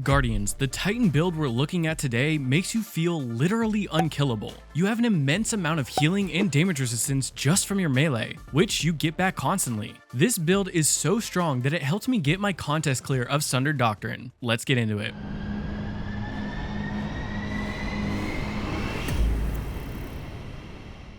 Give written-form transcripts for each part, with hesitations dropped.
Guardians, the Titan build we're looking at today makes you feel literally unkillable. You have an immense amount of healing and damage resistance just from your melee, which you get back constantly. This build is so strong that it helped me get my contest clear of Sundered Doctrine. Let's get into it.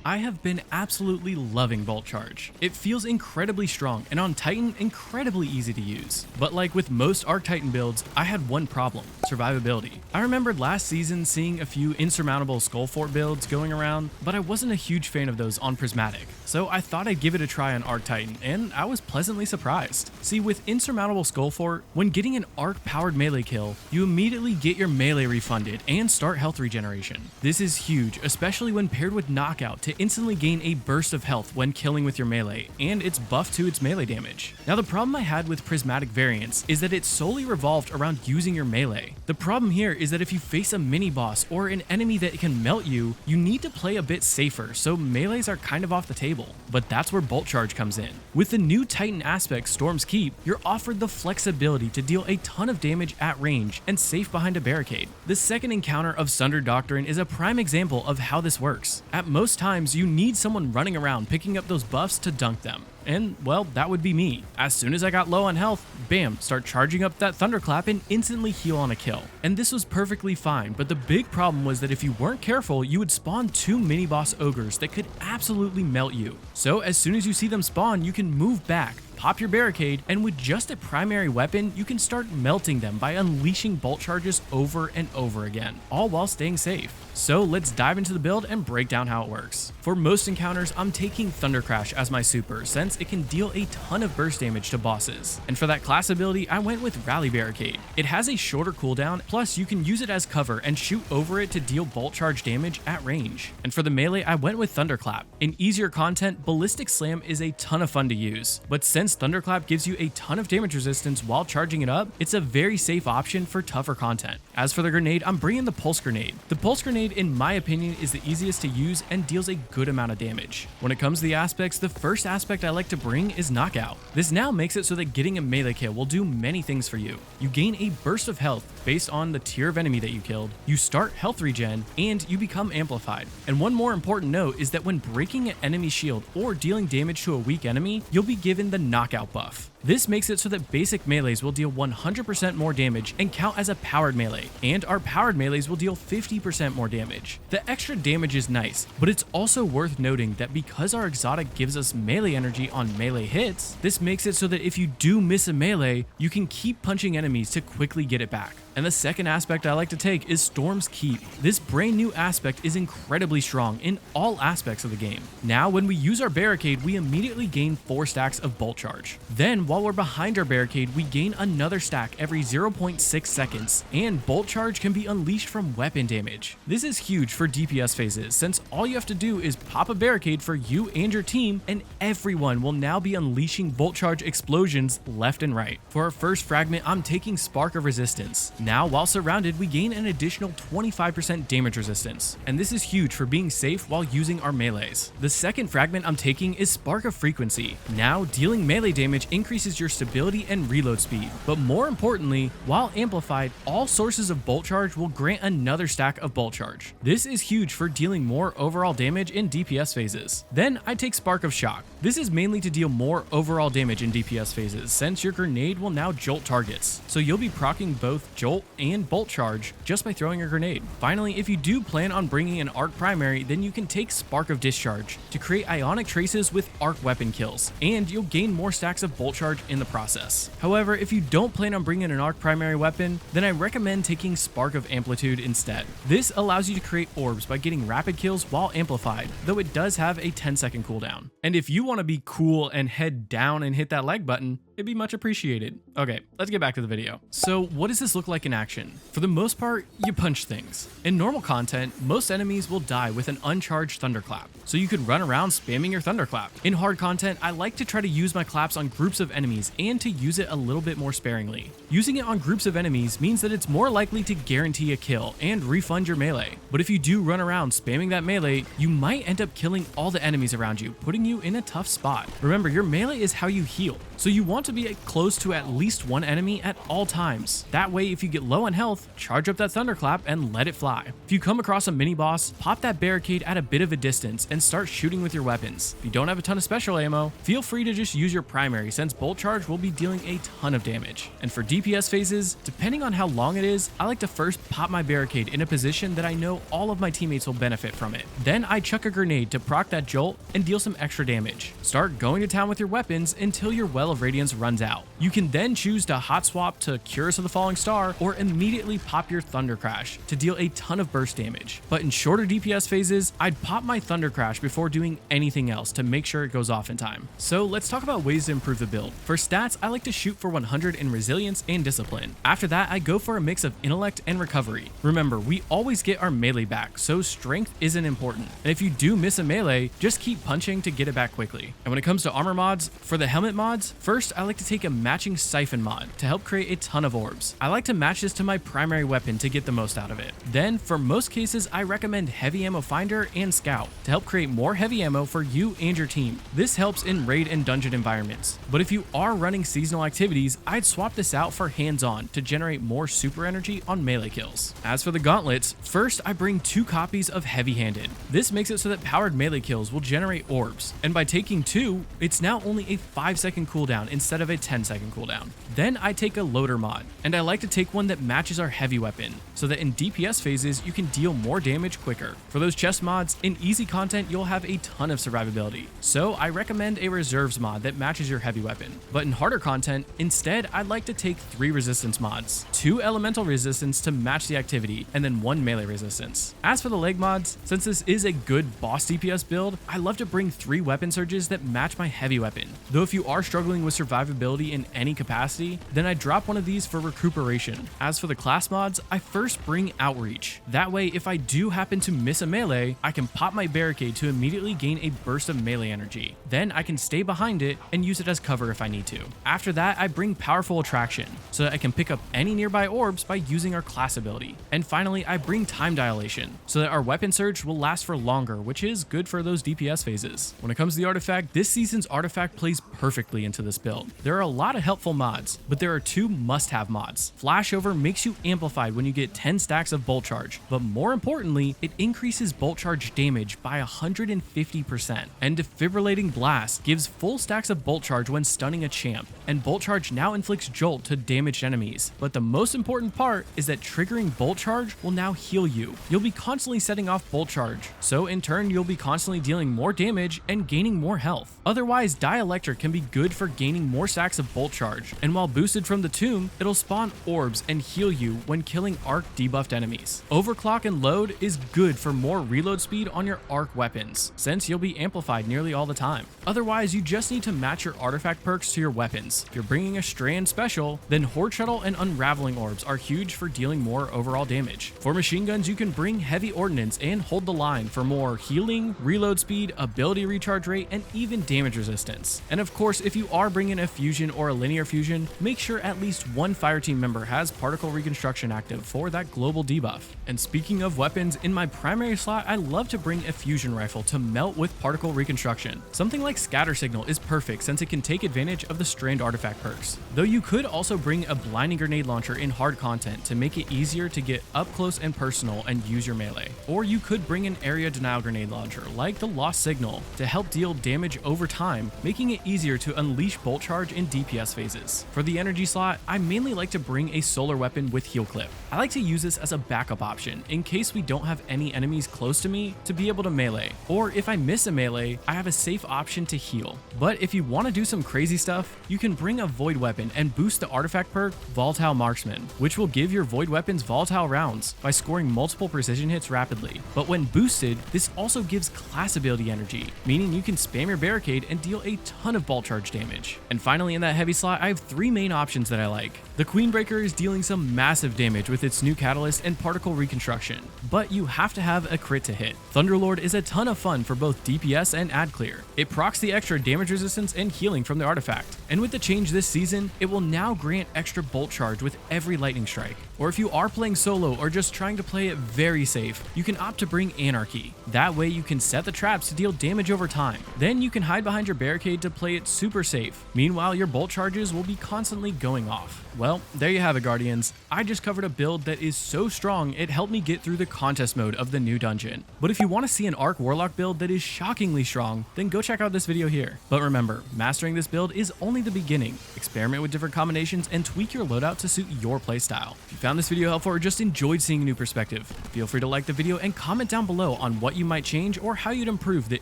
I have been absolutely loving Bolt Charge. It feels incredibly strong and on Titan incredibly easy to use. But like with most Arc Titan builds, I had one problem: survivability. I remembered last season seeing a few Insurmountable Skullfort builds going around, but I wasn't a huge fan of those on Prismatic. So I thought I'd give it a try on Arc Titan, and I was pleasantly surprised. See, with Insurmountable Skullfort, when getting an Arc powered melee kill, you immediately get your melee refunded and start health regeneration. This is huge, especially when paired with Knockout to instantly gain a burst of health when killing with your melee, and it's buffed to its melee damage. Now the problem I had with Prismatic variants is that it's solely revolved around using your melee. The problem here is that if you face a mini boss or an enemy that can melt you, you need to play a bit safer, so melees are kind of off the table. But that's where Bolt Charge comes in. With the new Titan aspect Storm's Keep, you're offered the flexibility to deal a ton of damage at range and safe behind a barricade. The second encounter of Sundered Doctrine is a prime example of how this works. At most times, you need someone running around picking up those buffs to dunk them. And, well, that would be me. As soon as I got low on health, bam, start charging up that thunderclap and instantly heal on a kill. And this was perfectly fine, but the big problem was that if you weren't careful, you would spawn two mini boss ogres that could absolutely melt you. So as soon as you see them spawn, you can move back, pop your barricade, and with just a primary weapon, you can start melting them by unleashing bolt charges over and over again, all while staying safe. So let's dive into the build and break down how it works. For most encounters, I'm taking Thunder Crash as my super, since it can deal a ton of burst damage to bosses. And for that class ability, I went with Rally Barricade. It has a shorter cooldown, plus you can use it as cover and shoot over it to deal bolt charge damage at range. And for the melee, I went with Thunderclap. In easier content, Ballistic Slam is a ton of fun to use, but since Thunderclap gives you a ton of damage resistance while charging it up, it's a very safe option for tougher content. As for the grenade, I'm bringing the Pulse Grenade. The Pulse Grenade, in my opinion, is the easiest to use and deals a good amount of damage. When it comes to the aspects, the first aspect I like to bring is Knockout. This now makes it so that getting a melee kill will do many things for you. You gain a burst of health based on the tier of enemy that you killed, you start health regen, and you become amplified. And one more important note is that when breaking an enemy shield or dealing damage to a weak enemy, you'll be given the Knockout buff. This makes it so that basic melees will deal 100% more damage and count as a powered melee, and our powered melees will deal 50% more damage. The extra damage is nice, but it's also worth noting that because our exotic gives us melee energy on melee hits, this makes it so that if you do miss a melee, you can keep punching enemies to quickly get it back. And the second aspect I like to take is Storm's Keep. This brand new aspect is incredibly strong in all aspects of the game. Now, when we use our barricade, we immediately gain 4 stacks of Bolt Charge. Then, while we're behind our barricade, we gain another stack every 0.6 seconds, and Bolt Charge can be unleashed from weapon damage. This is huge for DPS phases, since all you have to do is pop a barricade for you and your team, and everyone will now be unleashing Bolt Charge explosions left and right. For our first fragment, I'm taking Spark of Resistance. Now, while surrounded, we gain an additional 25% damage resistance, and this is huge for being safe while using our melees. The second fragment I'm taking is Spark of Frequency. Now, dealing melee damage increases your stability and reload speed, but more importantly, while amplified, all sources of Bolt Charge will grant another stack of Bolt Charge. This is huge for dealing more overall damage in DPS phases. Then I take Spark of Shock. This is mainly to deal more overall damage in DPS phases, since your grenade will now jolt targets, so you'll be proccing both Jolt and Bolt Charge just by throwing a grenade. Finally, if you do plan on bringing an Arc primary, then you can take Spark of Discharge to create ionic traces with Arc weapon kills, and you'll gain more stacks of Bolt Charge in the process. However, if you don't plan on bringing an Arc primary weapon, then I recommend taking Spark of Amplitude instead. This allows you to create orbs by getting rapid kills while amplified, though it does have a 10-second cooldown. And if you want to be cool and head down and hit that like button, it'd be much appreciated. Okay, let's get back to the video. So what does this look like in action? For the most part, you punch things. In normal content, most enemies will die with an uncharged Thunderclap, so you could run around spamming your Thunderclap. In hard content, I like to try to use my claps on groups of enemies and to use it a little bit more sparingly. Using it on groups of enemies means that it's more likely to guarantee a kill and refund your melee. But if you do run around spamming that melee, you might end up killing all the enemies around you, putting you in a tough spot. Remember, your melee is how you heal, so you want to be close to at least one enemy at all times. That way, if you get low on health, charge up that thunderclap and let it fly. If you come across a mini boss, pop that barricade at a bit of a distance and start shooting with your weapons. If you don't have a ton of special ammo, feel free to just use your primary, since bolt charge will be dealing a ton of damage. And for DPS phases, depending on how long it is, I like to first pop my barricade in a position that I know all of my teammates will benefit from it. Then I chuck a grenade to proc that jolt and deal some extra damage. Start going to town with your weapons until your Well of Radiance runs out. You can then choose to hot swap to Curse of the Falling Star or immediately pop your Thunder Crash to deal a ton of burst damage. But in shorter DPS phases, I'd pop my Thunder Crash before doing anything else to make sure it goes off in time. So let's talk about ways to improve the build. For stats, I like to shoot for 100 in Resilience and Discipline. After that, I go for a mix of Intellect and Recovery. Remember, we always get our melee back, so strength isn't important. And if you do miss a melee, just keep punching to get it back quickly. And when it comes to armor mods, for the helmet mods, first I like to take a matching Siphon mod to help create a ton of orbs. I like to match this to my primary weapon to get the most out of it. Then, for most cases, I recommend Heavy Ammo Finder and Scout to help create more heavy ammo for you and your team. This helps in raid and dungeon environments. But if you are running seasonal activities, I'd swap this out for hands-on to generate more super energy on melee kills. As for the gauntlets, first I bring 2 copies of Heavy-Handed. This makes it so that powered melee kills will generate orbs, and by taking 2, it's now only a 5-second cooldown instead of a 10-second cooldown. Then I take a loader mod, and I like to take one that matches our heavy weapon, so that in DPS phases you can deal more damage quicker. For those chest mods, in easy content you'll have a ton of survivability, so I recommend a reserves mod that matches your heavy weapon. But in harder content, instead I'd like to take 3 resistance mods, 2 elemental resistance to match the activity, and then 1 melee resistance. As for the leg mods, since this is a good boss DPS build, I love to bring 3 weapon surges that match my heavy weapon. Though if you are struggling with survivability in any capacity, then I drop one of these for recuperation. As for the class mods, I first bring Outreach. That way, if I do happen to miss a melee, I can pop my barricade to immediately gain a burst of melee energy. Then I can stay behind it and use it as cover if I need to. After that, I bring Powerful Attraction, so that I can pick up any nearby orbs by using our class ability. And finally, I bring Time Dilation, so that our weapon surge will last for longer, which is good for those DPS phases. When it comes to the artifact, this season's artifact plays perfectly into this build. There are a lot of helpful mods, but there are 2 must-have mods. Flashover makes you amplified when you get 10 stacks of bolt charge, but more importantly, it increases bolt charge damage by 150%. And Defibrillating Blast gives full stacks of bolt charge when stunning a champ, and bolt charge now inflicts jolt to damaged enemies. But the most important part is that triggering bolt charge will now heal you. You'll be constantly setting off bolt charge, so in turn you'll be constantly dealing more damage and gaining more health. Otherwise, Dielectric can be good for gaining more stacks of bolt charge, and while boosted from the tomb, it'll spawn orbs and heal you when killing arc debuffed enemies. Overclock and Load is good for more reload speed on your arc weapons, since you'll be amplified nearly all the time. Otherwise, you just need to match your artifact perks to your weapons. If you're bringing a Strand special, then Horde Shuttle and Unraveling Orbs are huge for dealing more overall damage. For machine guns, you can bring Heavy Ordnance and Hold the Line for more healing, reload speed, ability recharge rate, and even damage resistance. And of course, if you are bringing a fusion or a linear fusion, make sure at least one fireteam member has particle reconstruction active for that global debuff. And speaking of weapons, in my primary slot, I love to bring a fusion rifle to melt with particle reconstruction. Something like Scatter Signal is perfect since it can take advantage of the Strand artifact perks. Though you could also bring a blinding grenade launcher in hard content to make it easier to get up close and personal and use your melee. Or you could bring an area denial grenade launcher like the Lost Signal to help deal damage over time, making it easier to unleash bolt charge in DPS phases. For the energy slot, I mainly like to bring a solar weapon with heal clip. I like to use this as a backup option in case we don't have any enemies close to me to be able to melee, or if I miss a melee, I have a safe option to heal. But if you want to do some crazy stuff, you can bring a void weapon and boost the artifact perk Volatile Marksman, which will give your void weapons volatile rounds by scoring multiple precision hits rapidly. But when boosted, this also gives class ability energy, meaning you can spam your barricade and deal a ton of bolt charge damage. And finally, in that heavy slot, I have 3 main options that I like. The Queenbreaker is dealing some massive damage with its new catalyst and particle reconstruction, but you have to have a crit to hit. Thunderlord is a ton of fun for both DPS and ad clear. It procs the extra damage resistance and healing from the artifact, and with the change this season, it will now grant extra bolt charge with every lightning strike. Or if you are playing solo or just trying to play it very safe, you can opt to bring Anarchy. That way you can set the traps to deal damage over time. Then you can hide behind your barricade to play it super safe. Meanwhile, Meanwhile, your bolt charges will be constantly going off. Well, there you have it, Guardians. I just covered a build that is so strong it helped me get through the contest mode of the new dungeon. But if you want to see an Arc Warlock build that is shockingly strong, then go check out this video here. But remember, mastering this build is only the beginning. Experiment with different combinations and tweak your loadout to suit your playstyle. If you found this video helpful or just enjoyed seeing a new perspective, feel free to like the video and comment down below on what you might change or how you'd improve the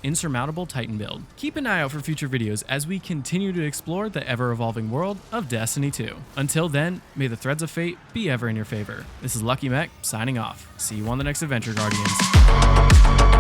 Insurmountable Titan build. Keep an eye out for future videos as we continue to explore the ever-evolving world of Destiny 2. Until then, may the threads of fate be ever in your favor. This is Lucky Mech signing off. See you on the next adventure, Guardians.